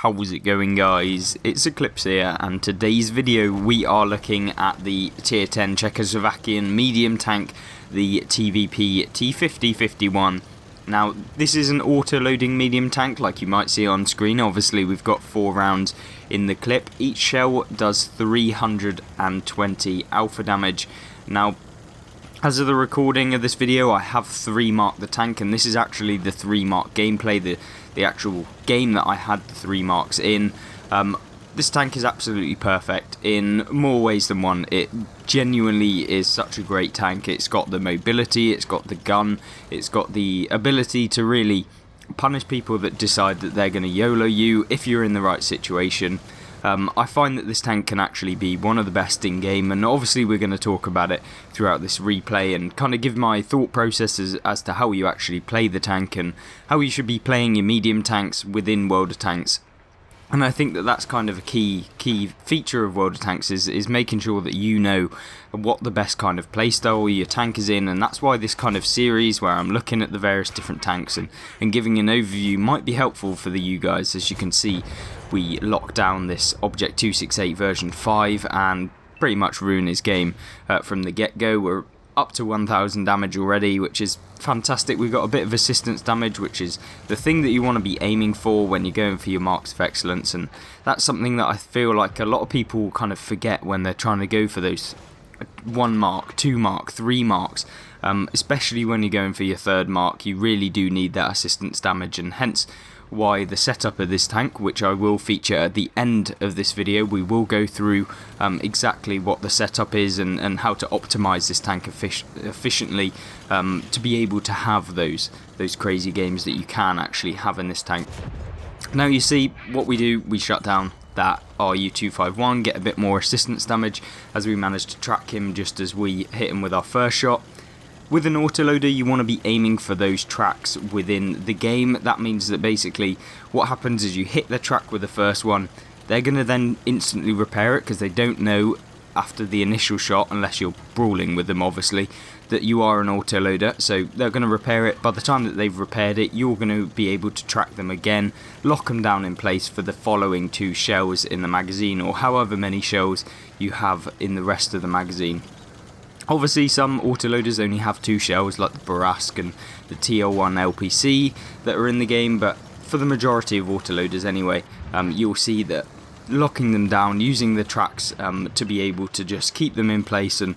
How's it going, guys? It's Eclipse here, and today's video we are looking at the tier 10 Czechoslovakian medium tank, the TVP T5051. Now, this is an auto-loading medium tank like you might see on screen. Obviously, we've got 4 rounds in the clip. Each shell does 320 alpha damage. Now, as of the recording of this video, I have 3-marked the tank, and this is actually the 3-mark gameplay, the actual game that I had the 3 marks in. This tank is absolutely perfect in more ways than one. It genuinely is such a great tank. It's got the mobility, it's got the gun, it's got the ability to really punish people that decide that they're going to YOLO you if you're in the right situation. I find that this tank can actually be one of the best in game, and obviously we're going to talk about it throughout this replay and kind of give my thought processes as to how you actually play the tank and how you should be playing your medium tanks within World of Tanks. And I think that that's kind of a key feature of World of Tanks is making sure that you know what the best kind of playstyle your tank is in, and that's why this kind of series where I'm looking at the various different tanks and giving an overview might be helpful for you guys. As you can see, we locked down this Object 268 version 5 and pretty much ruin his game from the get-go. We're up to 1000 damage already, which is fantastic. We've got a bit of assistance damage, which is the thing that you want to be aiming for when you're going for your marks of excellence, and that's something that I feel like a lot of people kind of forget when they're trying to go for those 1 mark, 2 mark, 3 marks, especially when you're going for your 3rd mark. You really do need that assistance damage, and hence why the setup of this tank, which I will feature at the end of this video. We will go through exactly what the setup is and how to optimize this tank efficiently to be able to have those crazy games that you can actually have in this tank. Now you see what we do, we shut down that RU-251, get a bit more assistance damage as we manage to track him just as we hit him with our first shot. With an autoloader, you want to be aiming for those tracks within the game. That means that basically what happens is you hit the track with the first one, they're going to then instantly repair it because they don't know after the initial shot, unless you're brawling with them obviously, that you are an autoloader. So they're going to repair it. By the time that they've repaired it, you're going to be able to track them again, lock them down in place for the following 2 shells in the magazine, or however many shells you have in the rest of the magazine. Obviously, some autoloaders only have 2 shells, like the Barask and the TL1 LPC that are in the game, but for the majority of autoloaders anyway, you'll see that locking them down, using the tracks to be able to just keep them in place and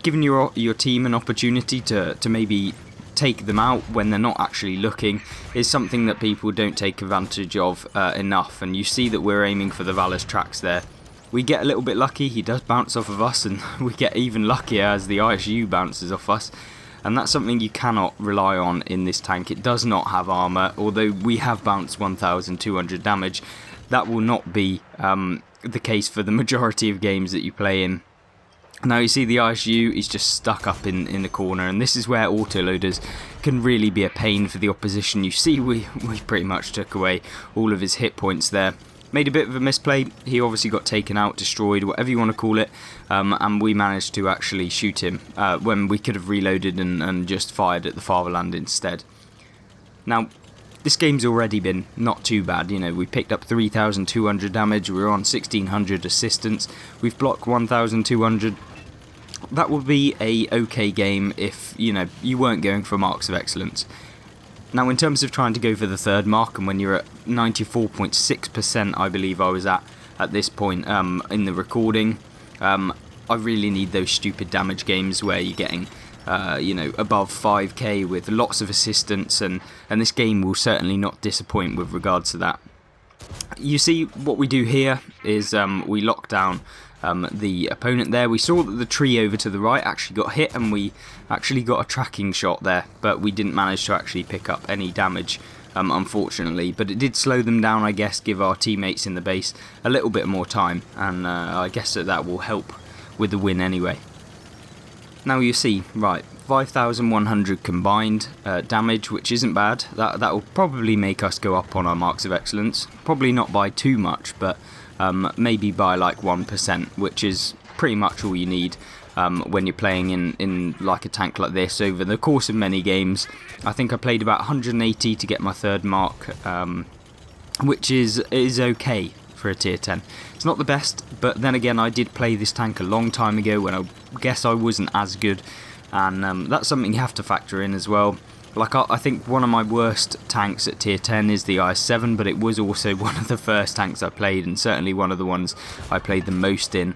giving your team an opportunity to maybe take them out when they're not actually looking is something that people don't take advantage of enough. And you see that we're aiming for the Valor's tracks there. We get a little bit lucky, he does bounce off of us, and we get even luckier as the ISU bounces off us. And that's something you cannot rely on in this tank. It does not have armour, although we have bounced 1200 damage. That will not be the case for the majority of games that you play in. Now you see the ISU is just stuck up in the corner, and this is where autoloaders can really be a pain for the opposition. You see we pretty much took away all of his hit points there. Made a bit of a misplay, he obviously got taken out, destroyed, whatever you want to call it, and we managed to actually shoot him when we could have reloaded and just fired at the fatherland instead. Now, this game's already been not too bad. You know, we picked up 3,200 damage, we're on 1,600 assistance, we've blocked 1,200. That would be a okay game if, you know, you weren't going for marks of excellence. Now, in terms of trying to go for the 3rd mark, and when you're at 94.6%, I believe I was at this point in the recording, I really need those stupid damage games where you're getting, you know, above 5k with lots of assistance, and this game will certainly not disappoint with regards to that. You see, what we do here is we lock down the opponent there. We saw that the tree over to the right actually got hit, and we actually got a tracking shot there, but we didn't manage to actually pick up any damage, unfortunately. But it did slow them down, I guess, give our teammates in the base a little bit more time, and I guess that will help with the win anyway. Now you see, right, 5,100 combined damage, which isn't bad. That will probably make us go up on our marks of excellence. Probably not by too much, but maybe by like 1%, which is pretty much all you need when you're playing in like a tank like this over the course of many games. I think I played about 180 to get my 3rd mark which is okay for a tier 10. It's not the best, but then again, I did play this tank a long time ago when I guess I wasn't as good, and that's something you have to factor in as well. Like, I think one of my worst tanks at tier 10 is the IS-7, but it was also one of the first tanks I played, and certainly one of the ones I played the most in.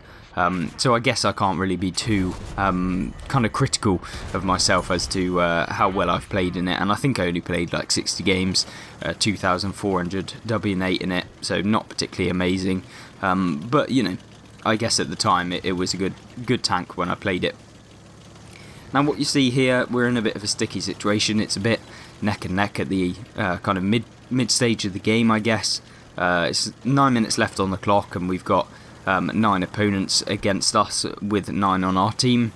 So I guess I can't really be too kind of critical of myself as to how well I've played in it. And I think I only played like 60 games, 2,400 W8 in it, so not particularly amazing. But, you know, I guess at the time it was a good tank when I played it. Now what you see here, we're in a bit of a sticky situation. It's a bit neck and neck at the kind of mid stage of the game, I guess. It's 9 minutes left on the clock, and we've got 9 opponents against us with 9 on our team.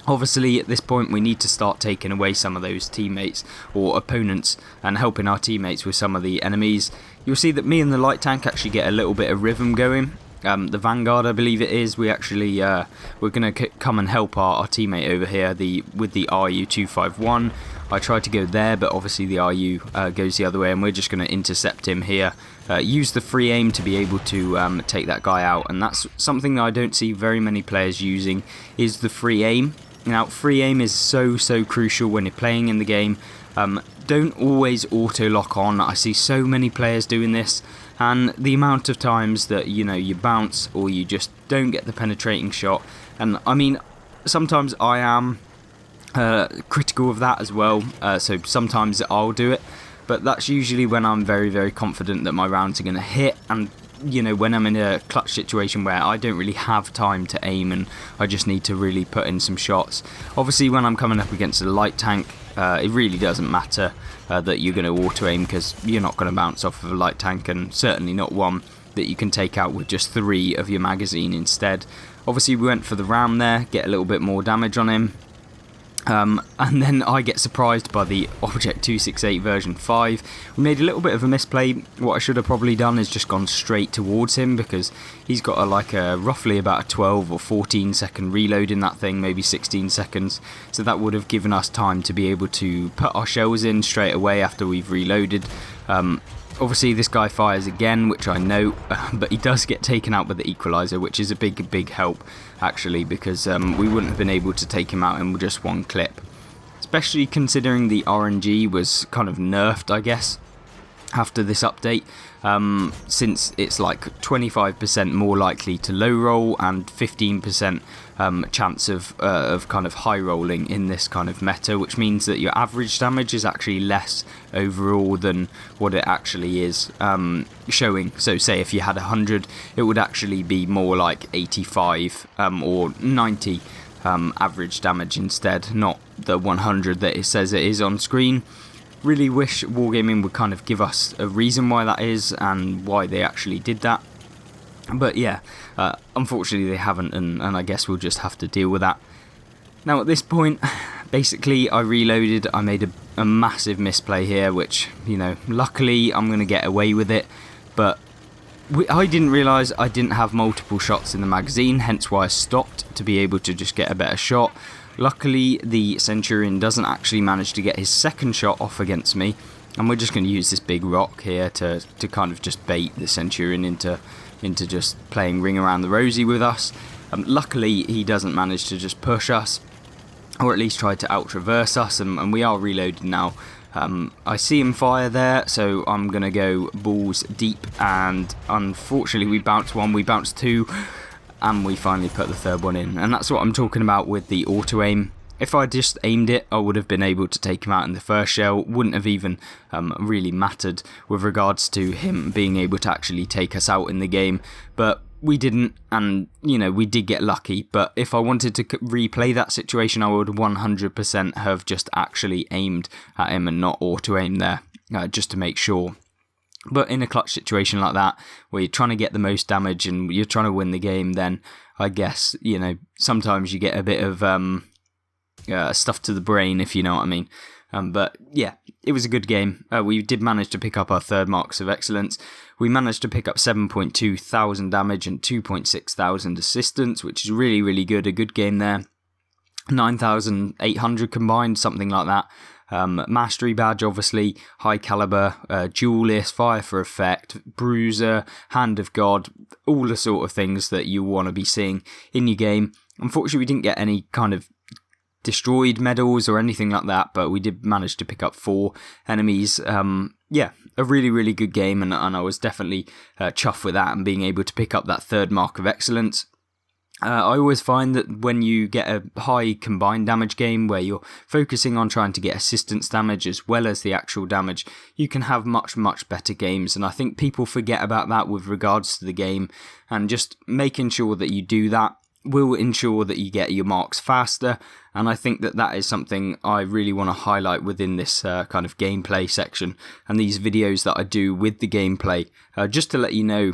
Obviously at this point we need to start taking away some of those teammates or opponents and helping our teammates with some of the enemies. You'll see that me and the light tank actually get a little bit of rhythm going. The Vanguard, I believe it is, we actually we're going to come and help our teammate over here with the RU-251. I tried to go there, but obviously the RU goes the other way, and we're just going to intercept him here. Use the free aim to be able to take that guy out, and that's something that I don't see very many players using, is the free aim. Now, free aim is so crucial when you're playing in the game. Don't always auto lock on. I see so many players doing this, and the amount of times that, you know, you bounce or you just don't get the penetrating shot. And I mean, sometimes I am critical of that as well, so sometimes I'll do it, but that's usually when I'm very confident that my rounds are going to hit, and you know, when I'm in a clutch situation where I don't really have time to aim and I just need to really put in some shots. Obviously when I'm coming up against a light tank, it really doesn't matter that you're going to auto aim, because you're not going to bounce off of a light tank, and certainly not one that you can take out with just 3 of your magazine instead. Obviously we went for the ram there, get a little bit more damage on him. And then I get surprised by the Object 268 version 5. We made a little bit of a misplay. What I should have probably done is just gone straight towards him, because he's got roughly about a 12 or 14 second reload in that thing, maybe 16 seconds. So that would have given us time to be able to put our shells in straight away after we've reloaded. Obviously this guy fires again, which I know, but he does get taken out with the equalizer, which is a big help actually, because we wouldn't have been able to take him out in just one clip. Especially considering the RNG was kind of nerfed, I guess, after this update, since it's like 25% more likely to low roll and 15% chance of kind of high rolling in this kind of meta, which means that your average damage is actually less overall than what it actually is showing. So say if you had 100, it would actually be more like 85 or 90 average damage instead, not the 100 that it says it is on screen. Really wish Wargaming would kind of give us a reason why that is and why they actually did that. But yeah, unfortunately they haven't, and I guess we'll just have to deal with that. Now at this point, basically I reloaded, I made a massive misplay here, which, you know, luckily I'm going to get away with it, but I didn't realise I didn't have multiple shots in the magazine, hence why I stopped to be able to just get a better shot. Luckily the Centurion doesn't actually manage to get his second shot off against me, and we're just going to use this big rock here to kind of just bait the Centurion into just playing ring around the rosy with us. Luckily he doesn't manage to just push us, or at least try to out-traverse us, and we are reloaded now. I see him fire there, so I'm going to go balls deep, and unfortunately we bounce one, we bounce two, and we finally put the third one in. And that's what I'm talking about with the auto aim. If I just aimed it, I would have been able to take him out in the first shell. Wouldn't have even really mattered with regards to him being able to actually take us out in the game. But we didn't, and you know, we did get lucky. But if I wanted to replay that situation, I would 100% have just actually aimed at him and not auto aim there, just to make sure. But in a clutch situation like that, where you're trying to get the most damage and you're trying to win the game, then I guess, you know, sometimes you get a bit of stuff to the brain, if you know what I mean. But yeah, it was a good game. We did manage to pick up our third marks of excellence. We managed to pick up 7.2 thousand damage and 2.6 thousand assistance, which is really good. A good game there. 9,800 combined, something like that. Mastery badge, obviously, high caliber, duelist, fire for effect, bruiser, hand of God, all the sort of things that you want to be seeing in your game. Unfortunately, we didn't get any kind of destroyed medals or anything like that, but we did manage to pick up 4 enemies. Yeah, a really, really good game, and I was definitely chuffed with that and being able to pick up that 3rd mark of excellence. I always find that when you get a high combined damage game where you're focusing on trying to get assistance damage as well as the actual damage, you can have much, much better games, and I think people forget about that with regards to the game, and just making sure that you do that will ensure that you get your marks faster, and I think that that is something I really want to highlight within this kind of gameplay section and these videos that I do with the gameplay, just to let you know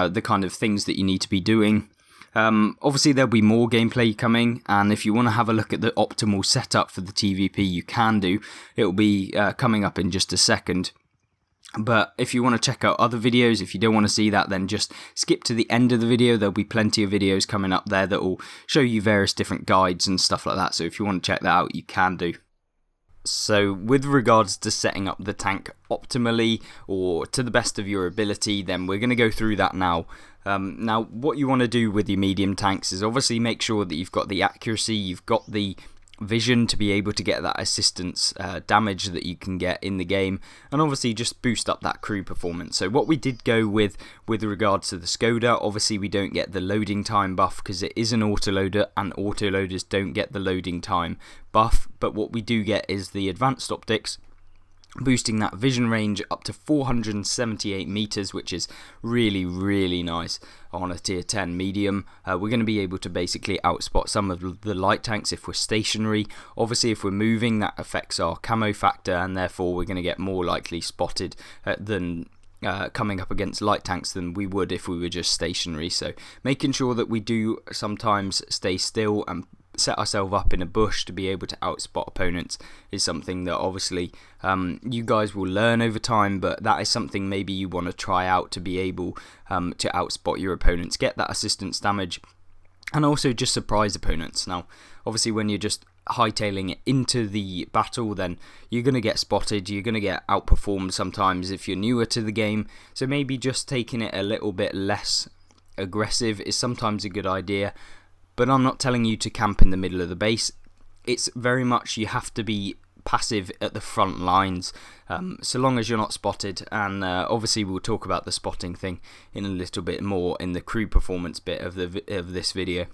the kind of things that you need to be doing. Obviously there'll be more gameplay coming, and if you want to have a look at the optimal setup for the TVP, you can do. It'll be coming up in just a second. But if you want to check out other videos, if you don't want to see that, then just skip to the end of the video. There'll be plenty of videos coming up there that will show you various different guides and stuff like that. So if you want to check that out, you can do. So with regards to setting up the tank optimally or to the best of your ability, then we're going to go through that now. Now what you want to do with your medium tanks is obviously make sure that you've got the accuracy, you've got the vision to be able to get that assistance damage that you can get in the game, and obviously just boost up that crew performance. So what we did go with regards to the Skoda, obviously we don't get the loading time buff because it is an autoloader, and autoloaders don't get the loading time buff, but what we do get is the advanced optics, boosting that vision range up to 478 meters, which is really, really nice on a tier 10 medium. We're going to be able to basically outspot some of the light tanks if we're stationary. Obviously if we're moving, that affects our camo factor, and therefore we're going to get more likely spotted than coming up against light tanks than we would if we were just stationary. So making sure that we do sometimes stay still and set ourselves up in a bush to be able to outspot opponents is something that obviously you guys will learn over time, but that is something maybe you want to try out to be able to outspot your opponents, get that assistance damage, and also just surprise opponents. Now obviously when you're just hightailing it into the battle, then you're going to get spotted, you're going to get outperformed sometimes if you're newer to the game, so maybe just taking it a little bit less aggressive is sometimes a good idea. But I'm not telling you to camp in the middle of the base. It's very much you have to be passive at the front lines, so long as you're not spotted, and obviously we'll talk about the spotting thing in a little bit more in the crew performance bit of this video.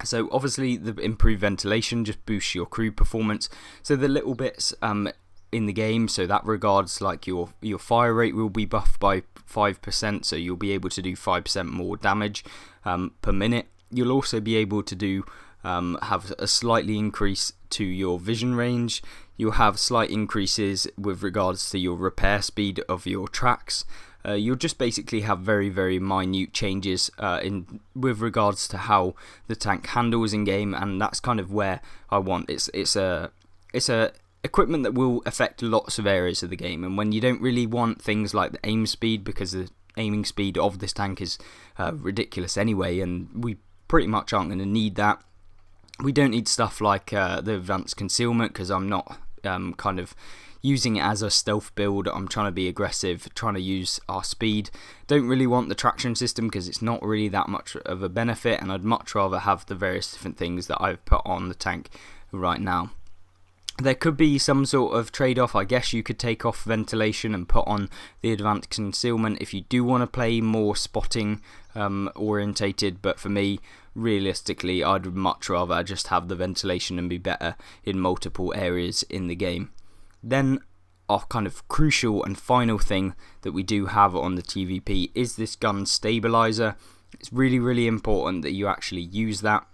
So obviously the improved ventilation just boosts your crew performance, so the little bits in the game, so that regards like your fire rate will be buffed by 5%, so you'll be able to do 5% more damage per minute. You'll also be able to do have a slightly increase to your vision range. You'll have slight increases with regards to your repair speed of your tracks. You'll just basically have very, very minute changes with regards to how the tank handles in game, and that's kind of where I want. It's a equipment that will affect lots of areas of the game, and when you don't really want things like the aim speed, because the aiming speed of this tank is ridiculous anyway, and we pretty much aren't going to need that. We don't need stuff like the advanced concealment, because I'm not kind of using it as a stealth build. I'm trying to be aggressive, trying to use our speed. Don't really want the traction system because it's not really that much of a benefit, and I'd much rather have the various different things that I've put on the tank right now. There could be some sort of trade-off. I guess you could take off ventilation and put on the advanced concealment if you do want to play more spotting orientated, but for me, realistically, I'd much rather just have the ventilation and be better in multiple areas in the game. Then our kind of crucial and final thing that we do have on the TVP is this gun stabilizer. It's really, really important that you actually use that.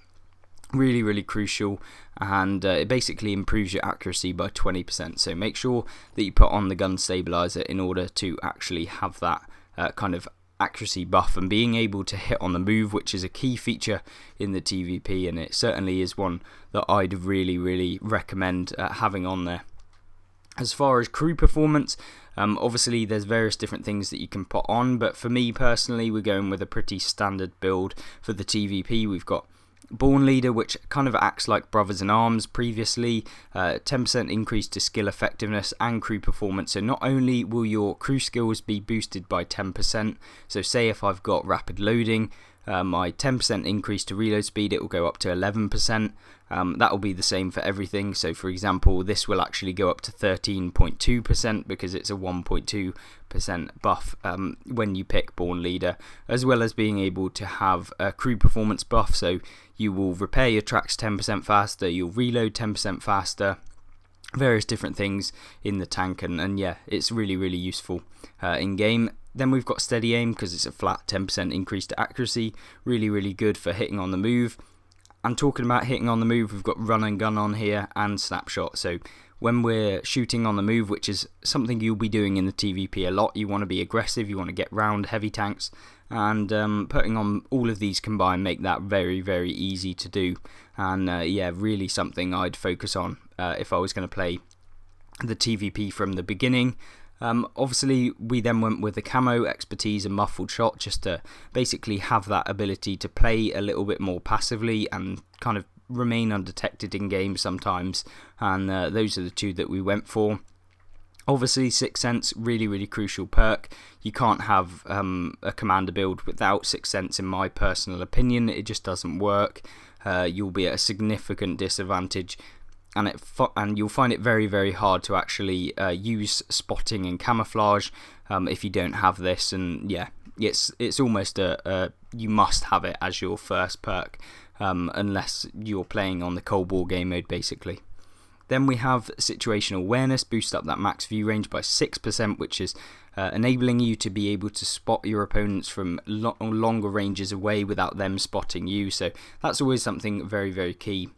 Really, really crucial, and it basically improves your accuracy by 20%, so make sure that you put on the gun stabilizer in order to actually have that kind of accuracy buff and being able to hit on the move, which is a key feature in the TVP, and it certainly is one that I'd really, really recommend having on there. As far as crew performance, obviously there's various different things that you can put on, but for me personally, we're going with a pretty standard build for the TVP. We've got Born Leader, which kind of acts like brothers in arms previously, 10% increase to skill effectiveness and crew performance. So not only will your crew skills be boosted by 10%, so say if I've got rapid loading, my 10% increase to reload speed, it will go up to 11%. That will be the same for everything. So for example, this will actually go up to 13.2% because it's a 1.2% buff when you pick Born Leader, as well as being able to have a crew performance buff. So you will repair your tracks 10% faster, you'll reload 10% faster, various different things in the tank, and yeah, it's really useful in game. Then we've got Steady Aim because it's a flat 10% increase to accuracy, really good for hitting on the move. And talking about hitting on the move, we've got Run and Gun on here and Snapshot. So when we're shooting on the move, which is something you'll be doing in the TVP a lot, you want to be aggressive, you want to get round heavy tanks, and putting on all of these combined make that very easy to do. And yeah, really something I'd focus on if I was going to play the TVP from the beginning. Obviously we then went with the camo, expertise and muffled shot, just to basically have that ability to play a little bit more passively and kind of remain undetected in game sometimes, and those are the two that we went for. Obviously Sixth Sense, really crucial perk. You can't have a commander build without Sixth Sense in my personal opinion. It just doesn't work. You'll be at a significant disadvantage, and you'll find it very hard to actually use spotting and camouflage if you don't have this. And yeah, it's almost you must have it as your first perk, unless you're playing on the Cold War game mode basically. Then we have Situational Awareness, boost up that max view range by 6%, which is enabling you to be able to spot your opponents from longer ranges away without them spotting you. So that's always something very key.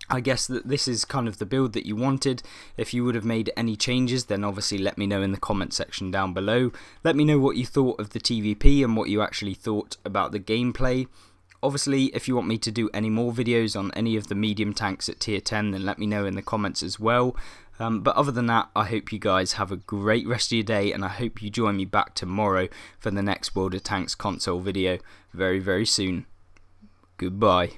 I guess that this is kind of the build that you wanted. If you would have made any changes, then obviously let me know in the comment section down below. Let me know what you thought of the TVP and what you actually thought about the gameplay. Obviously, if you want me to do any more videos on any of the medium tanks at tier 10, then let me know in the comments as well. But other than that, I hope you guys have a great rest of your day, and I hope you join me back tomorrow for the next World of Tanks console video very soon. Goodbye.